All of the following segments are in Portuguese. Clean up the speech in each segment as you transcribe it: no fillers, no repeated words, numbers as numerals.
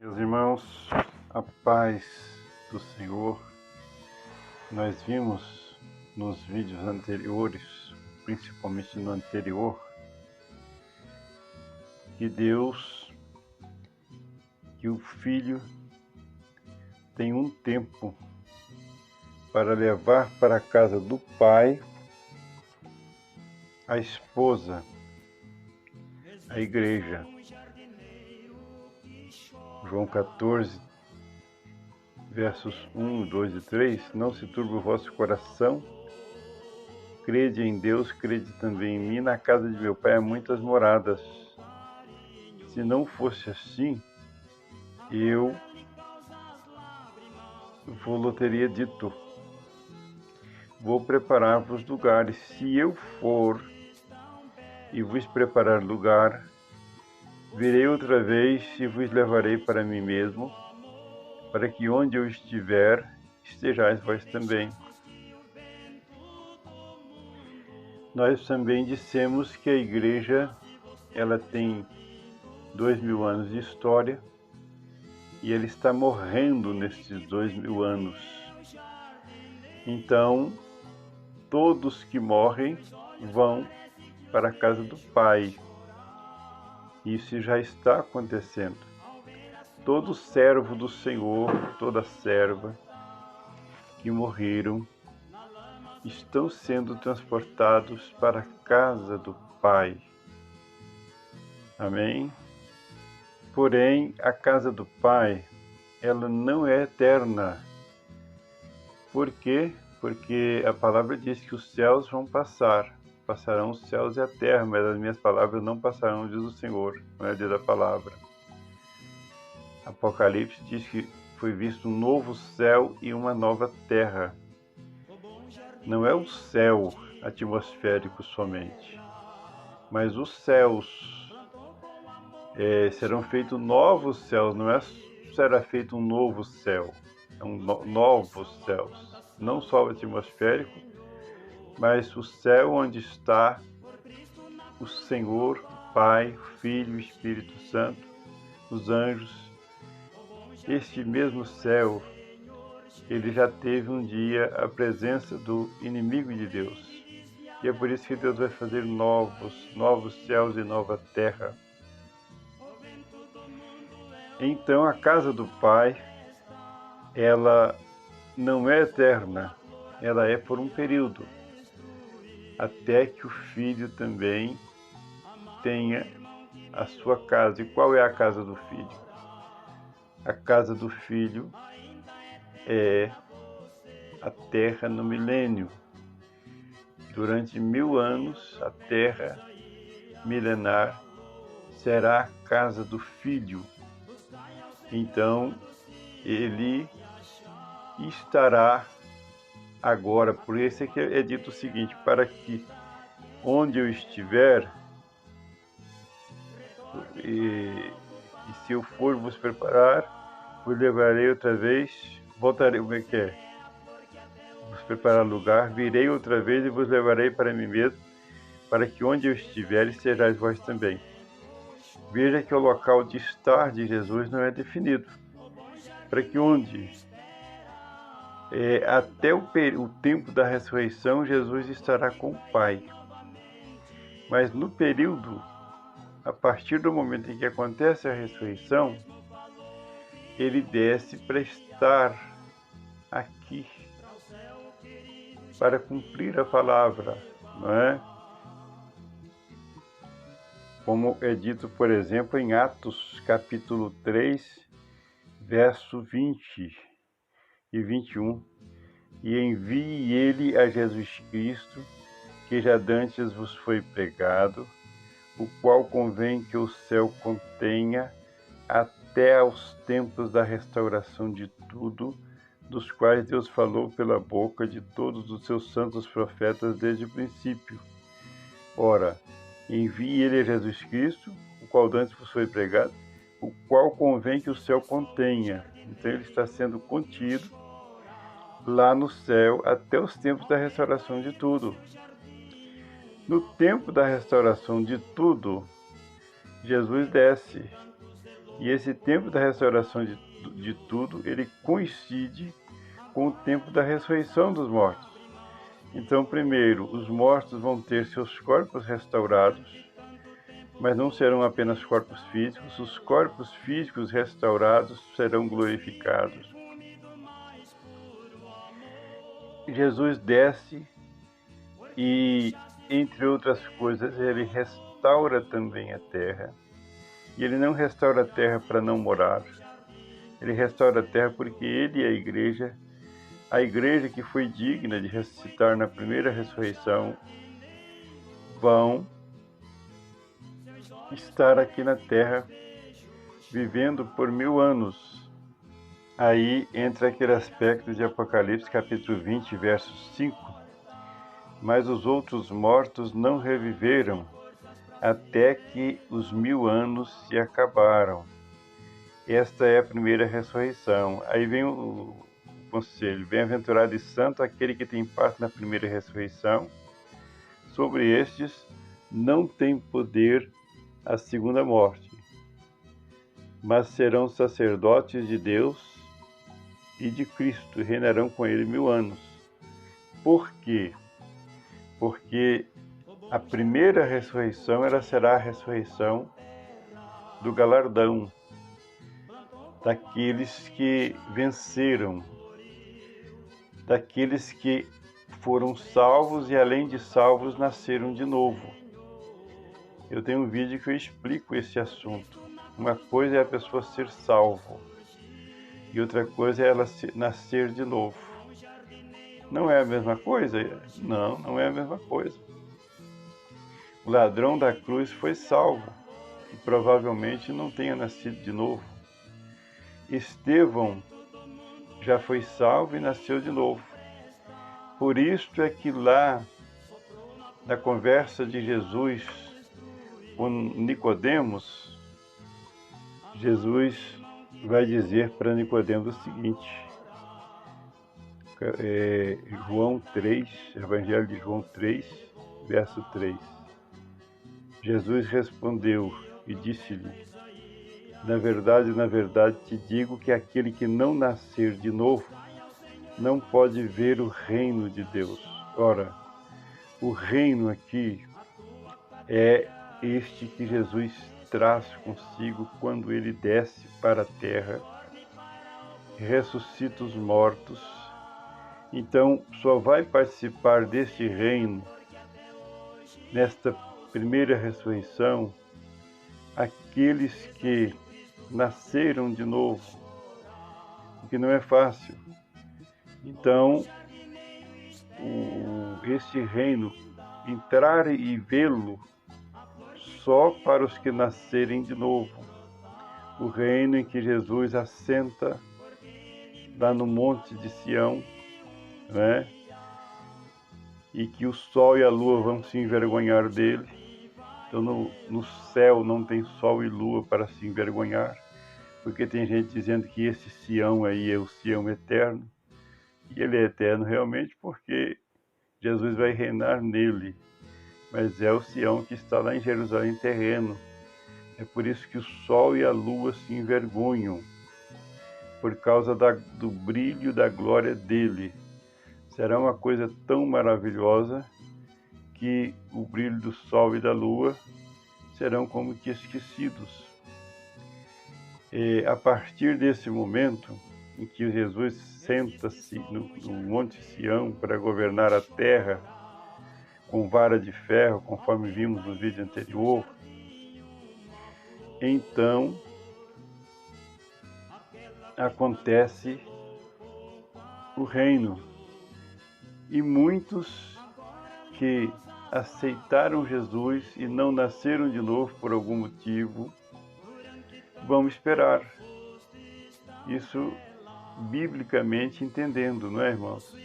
Meus irmãos, a paz do Senhor. Nós vimos nos vídeos anteriores, principalmente no anterior, que Deus, que o Filho tem um tempo para levar para a casa do Pai a esposa, a igreja. João 14, versos 1, 2 e 3, não se turbe o vosso coração, crede em Deus, crede também em mim, na casa de meu Pai há muitas moradas. Se não fosse assim, eu vou teria dito, vou preparar-vos lugares. Se eu for e vos preparar lugar, virei outra vez e vos levarei para mim mesmo, para que onde eu estiver, estejais vós também. Nós também dissemos que a igreja, ela tem 2000 anos de história e ela está morrendo nesses 2000 anos. Então, todos que morrem vão para a casa do Pai. Isso já está acontecendo. Todo servo do Senhor, toda serva que morreram, estão sendo transportados para a casa do Pai. Amém? Porém, a casa do Pai, ela não é eterna. Por quê? Porque a palavra diz que os céus vão passar. Passarão os céus e a terra, mas as minhas palavras não passarão, diz o Senhor. Não é diz a palavra. Apocalipse diz que foi visto um novo céu e uma nova terra. Não é o céu atmosférico somente, mas os céus. Serão feitos novos céus, não é será feito um novo céu, são novos céus, não só o atmosférico, mas o céu onde está o Senhor, Pai, Filho, Espírito Santo, os anjos. Este mesmo céu, ele já teve um dia a presença do inimigo de Deus, e é por isso que Deus vai fazer novos céus e nova terra. Então a casa do Pai, ela não é eterna, ela é por um período, até que o Filho também tenha a sua casa. E qual é a casa do Filho? A casa do Filho é a terra no milênio. Durante 1000 anos, a terra milenar será a casa do Filho. Então, ele estará agora, por isso é que é dito o seguinte, para que onde eu estiver, e se eu for vos preparar, vos levarei outra vez, voltarei, como é que é? Vos preparar lugar, virei outra vez e vos levarei para mim mesmo, para que onde eu estiver, estejais vós também. Veja que o local de estar de Jesus não é definido. Para que onde? Até o tempo da ressurreição, Jesus estará com o Pai. Mas no período, a partir do momento em que acontece a ressurreição, ele desce para estar aqui, para cumprir a palavra, não é? Como é dito, por exemplo, em Atos capítulo 3, verso 20 e 21. E envie ele a Jesus Cristo, que já dantes vos foi pregado, o qual convém que o céu contenha até aos tempos da restauração de tudo, dos quais Deus falou pela boca de todos os seus santos profetas desde o princípio. Ora, envie ele a Jesus Cristo, o qual dantes vos foi pregado, o qual convém que o céu contenha. Então ele está sendo contido lá no céu até os tempos da restauração de tudo. No tempo da restauração de tudo, Jesus desce. E esse tempo da restauração de tudo, ele coincide com o tempo da ressurreição dos mortos. Então, primeiro, os mortos vão ter seus corpos restaurados, mas não serão apenas corpos físicos, os corpos físicos restaurados serão glorificados. Jesus desce e, entre outras coisas, ele restaura também a terra. E ele não restaura a terra para não morar. Ele restaura a terra porque ele é a igreja que foi digna de ressuscitar na primeira ressurreição, vão estar aqui na terra vivendo por 1000 anos. Aí entra aquele aspecto de Apocalipse, capítulo 20, verso 5. Mas os outros mortos não reviveram até que os 1000 anos se acabaram. Esta é a primeira ressurreição. Aí vem o conselho: bem-aventurado e santo aquele que tem parte na primeira ressurreição. Sobre estes não tem poder a segunda morte, mas serão sacerdotes de Deus e de Cristo, e reinarão com ele 1000 anos. Por quê? Porque a primeira ressurreição, ela será a ressurreição do galardão, daqueles que venceram, daqueles que foram salvos e, além de salvos, nasceram de novo. Eu tenho um vídeo que eu explico esse assunto. Uma coisa é a pessoa ser salvo e outra coisa é ela nascer de novo. Não é a mesma coisa? Não, não é a mesma coisa. O ladrão da cruz foi salvo e provavelmente não tenha nascido de novo. Estevão já foi salvo e nasceu de novo. Por isto é que lá, na conversa de Jesus com Nicodemos, Jesus vai dizer para Nicodemos o seguinte, João 3, Evangelho de João 3, verso 3. Jesus respondeu e disse-lhe: na verdade te digo que aquele que não nascer de novo não pode ver o reino de Deus. Ora, o reino aqui é este que Jesus traz consigo quando ele desce para a terra, ressuscita os mortos. Então, só vai participar deste reino, nesta primeira ressurreição, aqueles que nasceram de novo, o que não é fácil. Então, este reino, entrar e vê-lo só para os que nascerem de novo. O reino em que Jesus assenta lá no Monte de Sião, né? E que o sol e a lua vão se envergonhar dele. Então no céu não tem sol e lua para se envergonhar, porque tem gente dizendo que esse Sião aí é o Sião eterno. E ele é eterno realmente porque Jesus vai reinar nele. Mas é o Sião que está lá em Jerusalém terreno. É por isso que o sol e a lua se envergonham, por causa do brilho da glória dele. Será uma coisa tão maravilhosa que o brilho do sol e da lua serão como que esquecidos. A partir desse momento em que Jesus senta-se no Monte Sião para governar a terra com vara de ferro, conforme vimos no vídeo anterior, então acontece o reino. E muitos que aceitaram Jesus e não nasceram de novo por algum motivo, vão esperar. Isso biblicamente entendendo, não é, irmãos?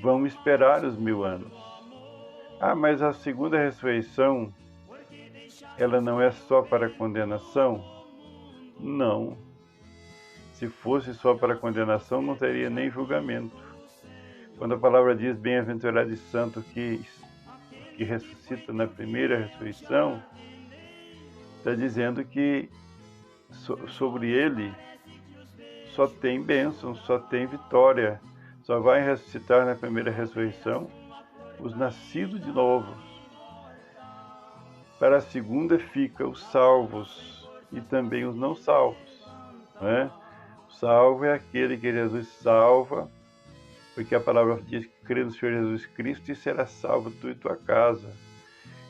Vão esperar os 1000 anos. Ah, mas a segunda ressurreição, ela não é só para condenação? Não. Se fosse só para condenação, não teria nem julgamento. Quando a palavra diz bem-aventurado e santo que ressuscita na primeira ressurreição, está dizendo que sobre ele só tem bênção, só tem vitória. Só vai ressuscitar na primeira ressurreição os nascidos de novo. Para a segunda fica os salvos e também os não salvos, não é? O salvo é aquele que Jesus salva, porque a palavra diz que crê no Senhor Jesus Cristo e será salvo tu e tua casa.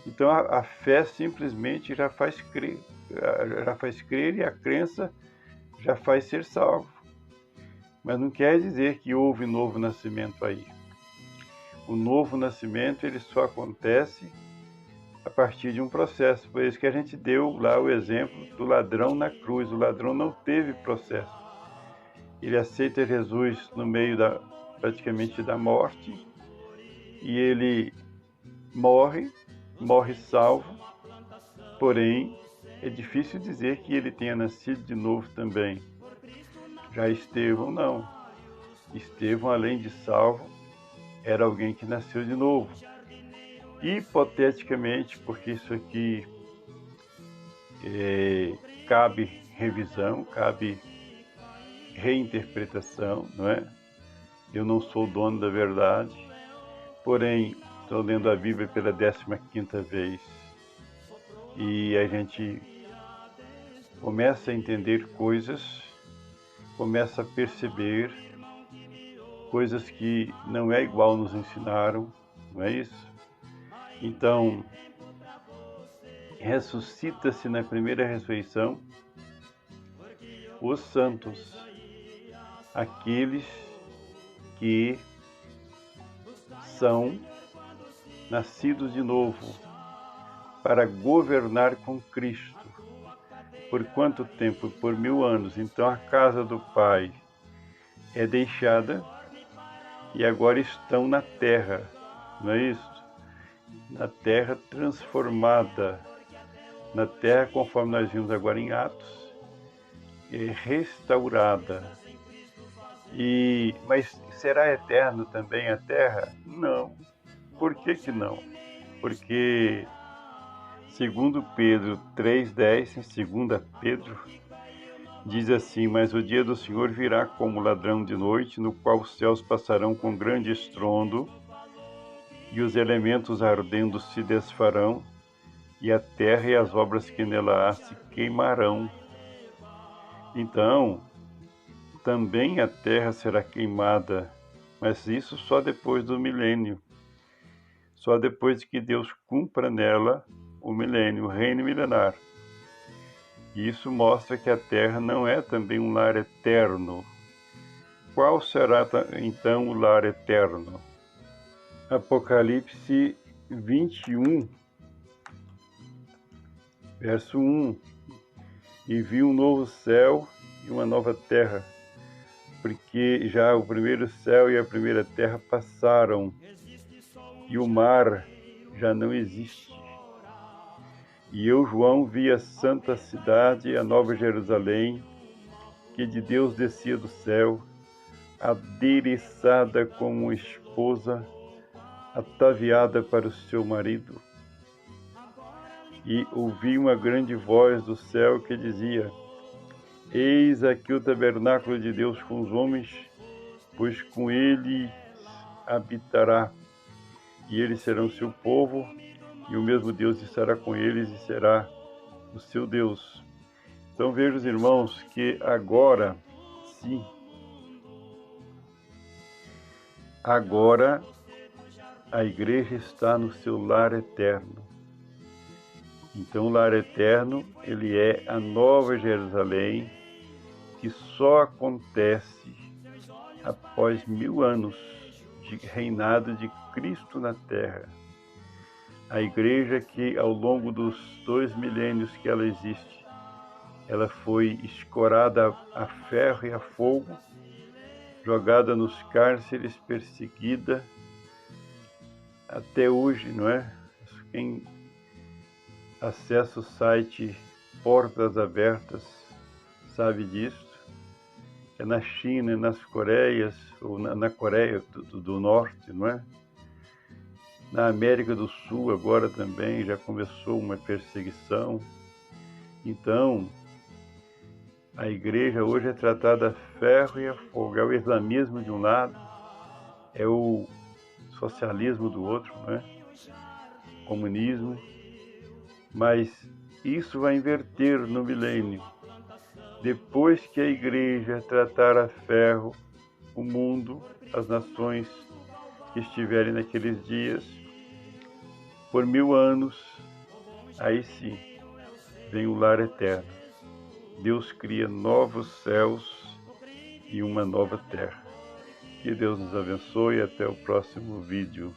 Então a fé simplesmente já faz crer e a crença já faz ser salvo. Mas não quer dizer que houve novo nascimento aí. O novo nascimento ele só acontece a partir de um processo. Por isso que a gente deu lá o exemplo do ladrão na cruz. O ladrão não teve processo. Ele aceita Jesus no meio praticamente da morte e ele morre salvo, porém é difícil dizer que ele tenha nascido de novo também. Já Estevão não. Estevão, além de salvo, era alguém que nasceu de novo. Hipoteticamente, porque isso aqui cabe revisão, cabe reinterpretação, não é? Eu não sou dono da verdade, porém, estou lendo a Bíblia pela 15ª vez e a gente começa a entender coisas, começa a perceber coisas que não é igual nos ensinaram, não é isso? Então, ressuscita-se na primeira ressurreição os santos, aqueles que são nascidos de novo para governar com Cristo. Por quanto tempo? Por 1000 anos. Então a casa do Pai é deixada e agora estão na terra, não é isso? Na terra transformada, na terra, conforme nós vimos agora em Atos, restaurada. Mas será eterno também a terra? Não. Por que não? Porque, segundo Pedro 3,10, em 2 Pedro, diz assim: mas o dia do Senhor virá como ladrão de noite, no qual os céus passarão com grande estrondo, e os elementos ardendo se desfarão, e a terra e as obras que nela há se queimarão. Então, também a terra será queimada, mas isso só depois do milênio. Só depois que Deus cumpra nela o milênio, o reino milenar. E isso mostra que a terra não é também um lar eterno. Qual será então o lar eterno? Apocalipse 21, verso 1. E vi um novo céu e uma nova terra, porque já o primeiro céu e a primeira terra passaram, e o mar já não existe. E eu, João, vi a santa cidade, a nova Jerusalém, que de Deus descia do céu, adereçada como uma esposa, ataviada para o seu marido. E ouvi uma grande voz do céu que dizia: eis aqui o tabernáculo de Deus com os homens, pois com eles habitará, e eles serão seu povo, e o mesmo Deus estará com eles e será o seu Deus. Então veja, irmãos, que agora, sim, agora a igreja está no seu lar eterno. Então o lar eterno, ele é a nova Jerusalém, que só acontece após 1000 anos de reinado de Cristo na terra. A igreja que ao longo dos 2 milênios que ela existe, ela foi escorada a ferro e a fogo, jogada nos cárceres, perseguida, até hoje, não é? Quem acessa o site Portas Abertas sabe disso. É na China, nas Coreias, ou na Coreia do Norte, não é? Na América do Sul agora também já começou uma perseguição. Então, A igreja hoje é tratada a ferro e a fogo. É o islamismo de um lado, é o socialismo do outro, né? Comunismo. Mas isso vai inverter no milênio. Depois que a igreja tratar a ferro o mundo, as nações que estiverem naqueles dias, por 1000 anos, aí sim, vem o lar eterno. Deus cria novos céus e uma nova terra. Que Deus nos abençoe e até o próximo vídeo.